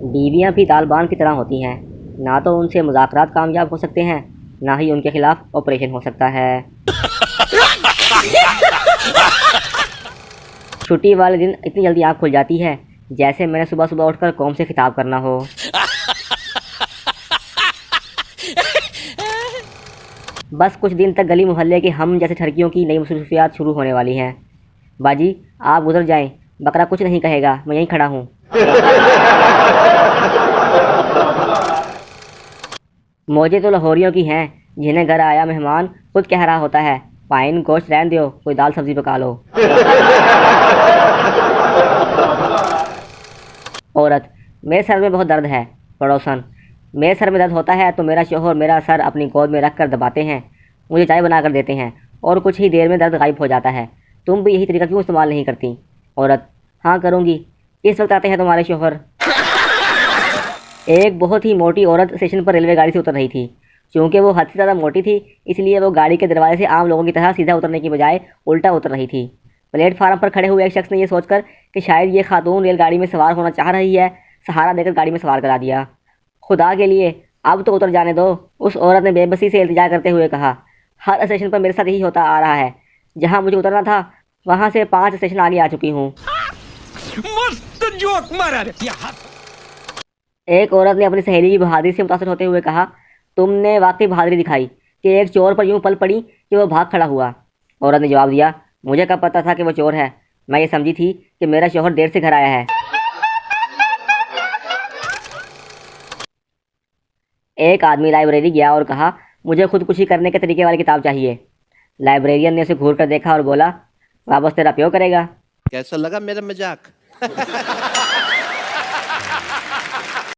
बीवियां भी तालिबान की तरह होती हैं, ना तो उनसे मुज़ाकरात कामयाब हो सकते हैं, ना ही उनके खिलाफ ऑपरेशन हो सकता है। छुट्टी वाले दिन इतनी जल्दी आँख खुल जाती है जैसे मैंने सुबह सुबह उठकर कौम से खिताब करना हो। बस कुछ दिन तक गली मोहल्ले के हम जैसे ठरकियों की नई मसरूफियात शुरू होने वाली हैं। बाजी, आप गुजर जाएं, बकरा कुछ नहीं कहेगा, मैं यहीं खड़ा हूँ। मौजें तो लाहौरियों की हैं, जिन्हें घर आया मेहमान खुद कह रहा होता है, पाइन गोश्त रहन दो, कोई दाल सब्जी पका लो। औरत, मेरे सर में बहुत दर्द है। पड़ोसन, मेरे सर में दर्द होता है तो मेरा शोहर मेरा सर अपनी गोद में रख कर दबाते हैं, मुझे चाय बना कर देते हैं और कुछ ही देर में दर्द गायब हो जाता है। तुम भी यही तरीका क्यों इस्तेमाल नहीं करती? औरत, हाँ करूँगी, इस वक्त आते हैं तुम्हारे शोहर। एक बहुत ही मोटी औरत स्टेशन पर रेलवे गाड़ी से उतर रही थी। चूँकि वो हद से ज़्यादा मोटी थी, इसलिए वो गाड़ी के दरवाजे से आम लोगों की तरह सीधा उतरने की बजाय उल्टा उतर रही थी। प्लेटफार्म पर खड़े हुए एक शख्स ने यह सोचकर कि शायद ये खातून रेलगाड़ी में सवार होना चाह रही है, सहारा देकर गाड़ी में सवार करा दिया। खुदा के लिए अब तो उतर जाने दो, उस औरत ने बेबसी से इल्तिजा करते हुए कहा। हर स्टेशन पर मेरे साथ यही होता आ रहा है, जहाँ मुझे उतरना था वहाँ से 5 स्टेशन आगे आ चुकी हूँ। मस्त जोक मारा रे। एक औरत ने अपनी सहेली की बहादुरी से मुतासर होते हुए कहा, तुमने वाकई बहादुरी दिखाई कि एक चोर पर यूं पल पड़ी कि वह भाग खड़ा हुआ। औरत ने जवाब दिया, मुझे कब पता था कि वह चोर है, मैं ये समझी थी कि मेरा शौहर देर से घर आया है। एक आदमी लाइब्रेरी गया और कहा, मुझे खुदकुशी करने के तरीके वाली किताब चाहिए। लाइब्रेरियन ने उसे घूर कर देखा और बोला, वापस तेरा प्यो करेगा। कैसा लगा मेरा मजाक?